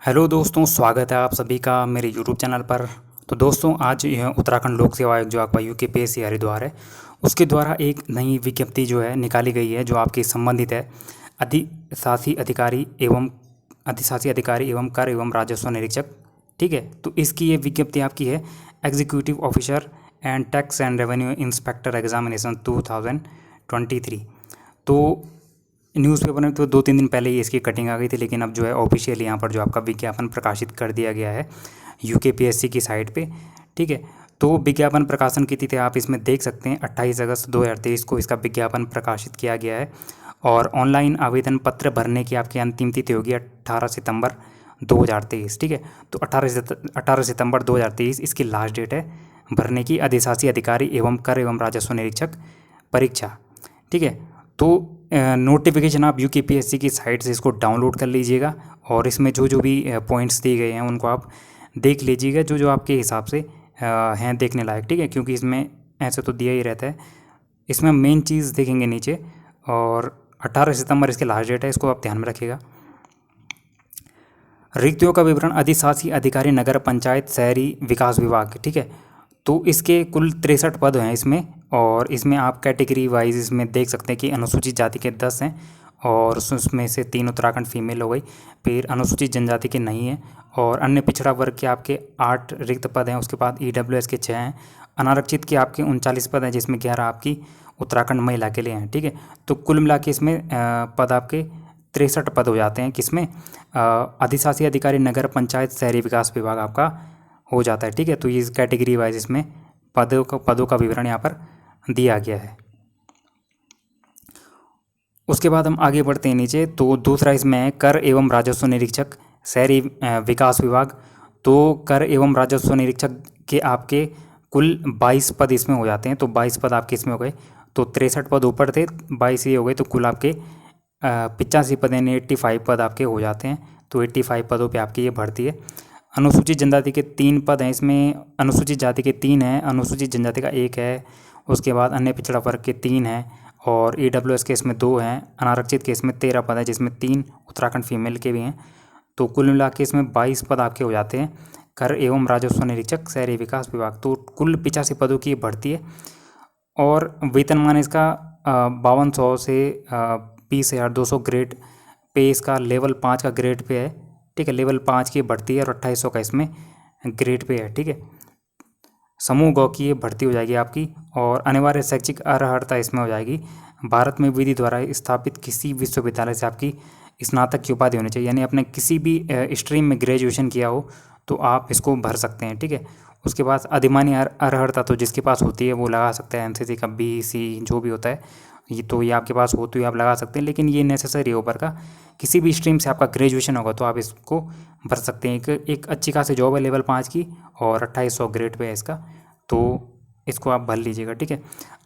Hello दोस्तों, स्वागत है आप सभी का मेरे यूट्यूब चैनल पर। तो दोस्तों, आज यह उत्तराखंड लोक सेवा आयोग जो आपका यूकेपीएससी हरिद्वार है, उसके द्वारा एक नई विज्ञप्ति जो है निकाली गई है, जो आपकी संबंधित है अधिशासी अधिकारी एवं कर एवं राजस्व निरीक्षक। ठीक है, तो इसकी ये विज्ञप्ति आपकी है executive officer and tax and revenue inspector examination 2023। तो न्यूज़पेपर में तो 2-3 दिन पहले ही इसकी कटिंग आ गई थी, लेकिन अब जो है ऑफिशियल यहाँ पर जो आपका विज्ञापन प्रकाशित कर दिया गया है यूकेपीएससी की साइट पे। ठीक है, तो विज्ञापन प्रकाशन की तिथि आप इसमें देख सकते हैं 28 अगस्त 2023 को इसका विज्ञापन प्रकाशित किया गया है। और ऑनलाइन आवेदन पत्र भरने की आपकी अंतिम तिथि होगी 18 सितंबर 2023। ठीक है, तो 18 सितंबर 2023 इसकी लास्ट डेट है भरने की अधिशासी अधिकारी एवं कर एवं राजस्व निरीक्षक परीक्षा। ठीक है, तो नोटिफिकेशन आप यूकेपीएससी की साइट से इसको डाउनलोड कर लीजिएगा और इसमें जो जो भी पॉइंट्स दिए गए हैं उनको आप देख लीजिएगा, जो जो आपके हिसाब से हैं देखने लायक। ठीक है, क्योंकि इसमें ऐसे तो दिया ही रहता है, इसमें मेन चीज़ देखेंगे नीचे। और 18 सितंबर इसके लास्ट डेट है, इसको आप ध्यान में रखिएगा। रिक्तियों का विवरण अधिशासी अधिकारी नगर पंचायत शहरी विकास विभाग। ठीक है, तो इसके कुल 63 पद हैं इसमें, और इसमें आप कैटेगरी वाइज इसमें देख सकते हैं कि अनुसूचित जाति के 10 हैं और उसमें से 3 उत्तराखंड फीमेल हो गई। फिर अनुसूचित जनजाति के नहीं हैं, और अन्य पिछड़ा वर्ग के आपके 8 रिक्त पद हैं। उसके बाद ईडब्ल्यूएस के 6 हैं। अनारक्षित के आपके 39 पद हैं, जिसमें 11 आपकी उत्तराखंड महिला के लिए हैं। ठीक है, तो कुल मिला के इसमें पद आपके 63 पद हो जाते हैं। किसमें? अधिशासी अधिकारी नगर पंचायत शहरी विकास विभाग आपका हो जाता है। ठीक है, तो ये कैटेगरी वाइज इसमें पदों का विवरण यहाँ पर दिया गया है। उसके बाद हम आगे बढ़ते हैं नीचे, तो दूसरा इसमें है कर एवं राजस्व निरीक्षक शहरी विकास विभाग। तो कर एवं राजस्व निरीक्षक के आपके कुल 22 पद इसमें हो जाते हैं। तो 22 पद आपके इसमें हो गए, तो 63 पद ऊपर थे, 22 ये हो गए, तो कुल आपके 85 पद यानी 85 पद आपके हो जाते हैं। तो 85 पदों पे आपकी ये भर्ती है। अनुसूचित जनजाति के 3 पद हैं इसमें। अनुसूचित जाति के 3 हैं, अनुसूचित जनजाति का 1 है। उसके बाद अन्य पिछड़ा वर्ग के 3 हैं, और ईडब्ल्यूएस के इसमें 2 हैं। अनारक्षित के इसमें 13 पद हैं, जिसमें 3 उत्तराखंड फीमेल के भी हैं। तो कुल मिला के इसमें 22 पद आपके हो जाते हैं कर एवं राजस्व निरीक्षक शहरी विकास विभाग। तो कुल 85 पदों की भर्ती है, और वेतनमान इसका 5200 से 20,200 ग्रेड पे इसका लेवल 5 का ग्रेड पे है। ठीक है, लेवल 5 की भर्ती है, और 2800 का इसमें ग्रेड पे है। ठीक है, समूह गौ की ये भर्ती हो जाएगी आपकी, और अनिवार्य शैक्षिक अर्हता इसमें हो जाएगी भारत में विधि द्वारा स्थापित किसी विश्वविद्यालय से आपकी स्नातक की उपाधि होनी चाहिए, यानी आपने किसी भी स्ट्रीम में ग्रेजुएशन किया हो तो आप इसको भर सकते हैं। ठीक है, उसके बाद अधिमान्य अर्हता तो जिसके पास होती है वो लगा सकता है, एनसीसी का BC जो भी होता है, ये आपके पास हो तो ये आप लगा सकते हैं, लेकिन ये नेसेसरी है ऊपर का। किसी भी स्ट्रीम से आपका ग्रेजुएशन होगा तो आप इसको भर सकते हैं। एक अच्छी खासी जॉब है लेवल 5 की, और 2800 ग्रेड पे है इसका, तो इसको आप भर लीजिएगा। ठीक है,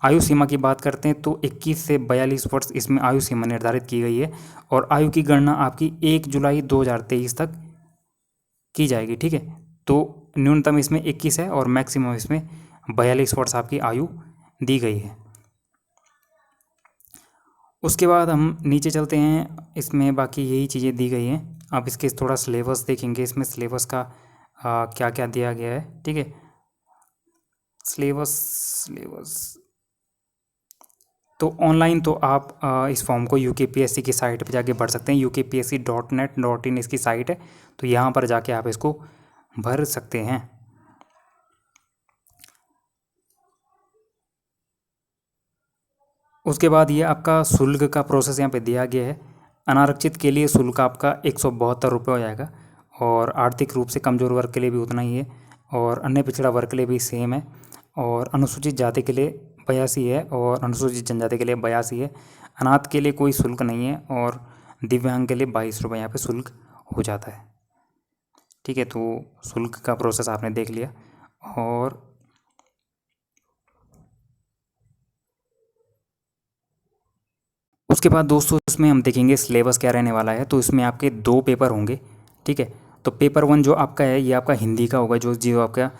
आयु सीमा की बात करते हैं तो 21 से 42 वर्ष इसमें आयु सीमा निर्धारित की गई है, और आयु की गणना आपकी 1 जुलाई 2023 तक की जाएगी। ठीक है, तो न्यूनतम इसमें 21 है और मैक्सिमम इसमें 42 वर्ष आपकी आयु दी गई है। उसके बाद हम नीचे चलते हैं, इसमें बाकी यही चीज़ें दी गई हैं। अब इसके थोड़ा सिलेबस देखेंगे, इसमें सिलेबस का क्या क्या दिया गया है। ठीक है, सिलेबस तो ऑनलाइन तो आप इस फॉर्म को यूकेपीएससी की साइट पे जाके भर सकते हैं। ukpsc.net.in इसकी साइट है, तो यहाँ पर जाके आप इसको भर सकते हैं। उसके बाद ये आपका शुल्क का प्रोसेस यहाँ पे दिया गया है। अनारक्षित के लिए शुल्क आपका 172 रुपये हो जाएगा, और आर्थिक रूप से कमज़ोर वर्ग के लिए भी उतना ही है, और अन्य पिछड़ा वर्ग के लिए भी सेम है, और अनुसूचित जाति के लिए 82 है, और अनुसूचित जनजाति के लिए 82 है। अनाथ के लिए कोई शुल्क नहीं है, और दिव्यांग के लिए 22 रुपये यहाँ पे शुल्क हो जाता है। ठीक है, तो शुल्क का प्रोसेस आपने देख लिया। और उसके बाद दोस्तों इसमें हम देखेंगे सिलेबस क्या रहने वाला है। तो इसमें आपके 2 पेपर होंगे। ठीक है, तो पेपर 1 जो आपका है ये आपका हिंदी का होगा, जो आपका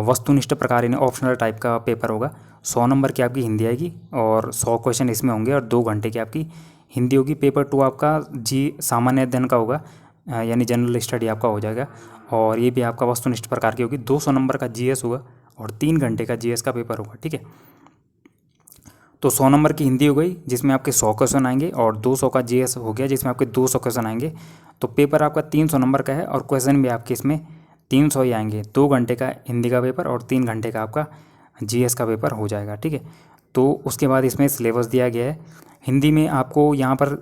वस्तुनिष्ठ प्रकार यानी ऑप्शनल टाइप का पेपर होगा। 100 नंबर की आपकी हिंदी आएगी, और 100 क्वेश्चन इसमें होंगे, और 2 घंटे की आपकी हिंदी होगी। पेपर 2 आपका सामान्य अध्ययन का होगा, यानी जनरल स्टडी आपका हो जाएगा। और ये भी आपका वस्तुनिष्ठ प्रकार की होगी। 200 नंबर का जीएस होगा और 3 घंटे का जीएस का पेपर होगा, ठीक है। तो 100 नंबर की हिंदी हो गई जिसमें आपके 100 क्वेश्चन आएंगे और 200 का जीएस हो गया जिसमें आपके 200 क्वेश्चन आएंगे। तो पेपर आपका 300 नंबर का है और क्वेश्चन भी आपके इसमें 300 ही आएंगे। 2 घंटे का हिंदी का पेपर और 3 घंटे का आपका जीएस का पेपर हो जाएगा, ठीक है। तो उसके बाद इसमें सिलेबस दिया गया है। हिंदी में आपको यहाँ पर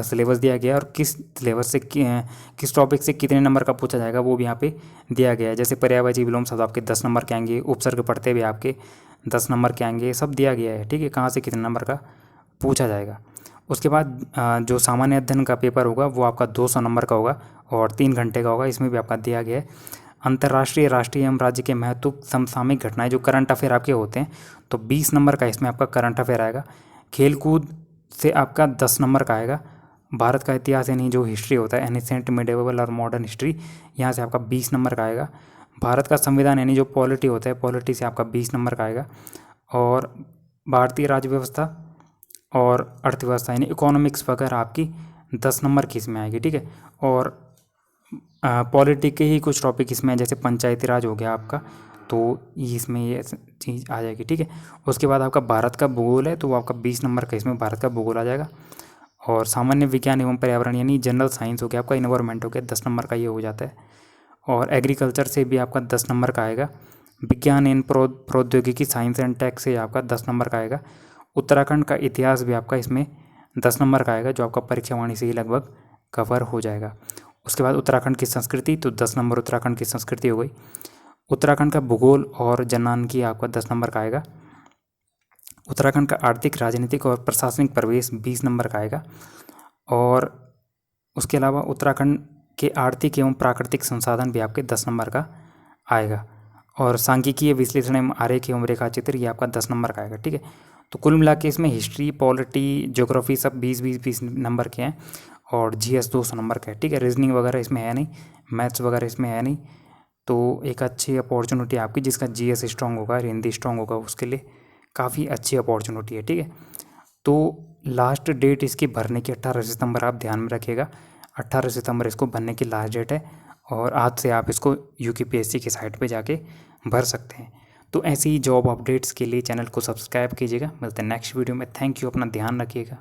सिलेबस दिया गया है और किस सिलेबस से किस टॉपिक से कितने नंबर का पूछा जाएगा वो भी यहाँ पे दिया गया है। जैसे पर्यायवाची विलोम शब्द आपके 10 नंबर के आएंगे, उपसर्ग पढ़ते हुए आपके 10 नंबर के आएंगे, सब दिया गया है, ठीक है, कहाँ से कितने नंबर का पूछा जाएगा। उसके बाद जो सामान्य अध्ययन का पेपर होगा वो आपका 200 नंबर का होगा और 3 घंटे का होगा, इसमें भी आपका दिया गया है। अंतर्राष्ट्रीय, राष्ट्रीय एवं राज्य के महत्व समसामयिक घटनाएं जो करंट अफेयर आपके होते हैं तो 20 नंबर का इसमें आपका करंट अफेयर आएगा। खेलकूद से आपका 10 नंबर का आएगा। भारत का इतिहास यानी जो हिस्ट्री होता है, एनिसेंट, मिडेवल और मॉडर्न हिस्ट्री, यहाँ से आपका 20 नंबर का आएगा। भारत का संविधान यानी जो पॉलिटी होता है, पॉलिटी से आपका 20 नंबर का आएगा। और भारतीय राज्य व्यवस्था और अर्थव्यवस्था यानी इकोनॉमिक्स वगैरह आपकी 10 नंबर की इसमें आएगी, ठीक है। और पॉलिटी के ही कुछ टॉपिक इसमें जैसे पंचायती राज हो गया आपका, तो इसमें ये चीज़ आ जाएगी, ठीक है। उसके बाद आपका भारत का भूगोल है तो वो आपका 20 नंबर का इसमें भारत का भूगोल आ जाएगा। और सामान्य विज्ञान एवं पर्यावरण यानी जनरल साइंस हो गया आपका, इन्वायरमेंट हो गया, 10 नंबर का ये हो जाता है। और एग्रीकल्चर से भी आपका 10 नंबर का आएगा। विज्ञान एवं प्रौद्योगिकी, साइंस एंड टेक से आपका 10 नंबर का आएगा। उत्तराखंड का इतिहास भी आपका इसमें 10 नंबर का आएगा जो आपका परीक्षावाणी से ही लगभग कवर हो जाएगा। उसके बाद उत्तराखंड की संस्कृति, तो 10 नंबर उत्तराखंड की संस्कृति हो गई। उत्तराखंड का भूगोल और जनसांख्यिकी आपका 10 नंबर का आएगा। उत्तराखंड का आर्थिक, राजनीतिक और प्रशासनिक परिवेश 20 नंबर का आएगा। और उसके अलावा उत्तराखंड के आर्थिक एवं प्राकृतिक संसाधन भी आपके 10 नंबर का आएगा। और सांख्यिकीय विश्लेषण एवं आरेख एवं रेखाचित्र ये आपका 10 नंबर का आएगा, ठीक है। तो कुल मिला के इसमें हिस्ट्री, पॉलिटी, ज्योग्राफी सब 20-20 नंबर के हैं और जीएस 200 नंबर का है, ठीक है। रीजनिंग वगैरह इसमें है नहीं, मैथ्स वगैरह इसमें है नहीं। तो एक अच्छी अपॉर्चुनिटी आपकी जिसका जीएस स्ट्रांग होगा, हिंदी स्ट्रांग होगा, उसके लिए काफ़ी अच्छी अपॉर्चुनिटी है, ठीक है। तो लास्ट डेट इसकी भरने की 18 सितंबर आप ध्यान में रखिएगा। 18 सितंबर इसको भरने की लास्ट डेट है और आज से आप इसको यूकेपीएससी की साइट पे जाके भर सकते हैं। तो ऐसी ही जॉब अपडेट्स के लिए चैनल को सब्सक्राइब कीजिएगा। मिलते हैं नेक्स्ट वीडियो में। थैंक यू, अपना ध्यान रखिएगा।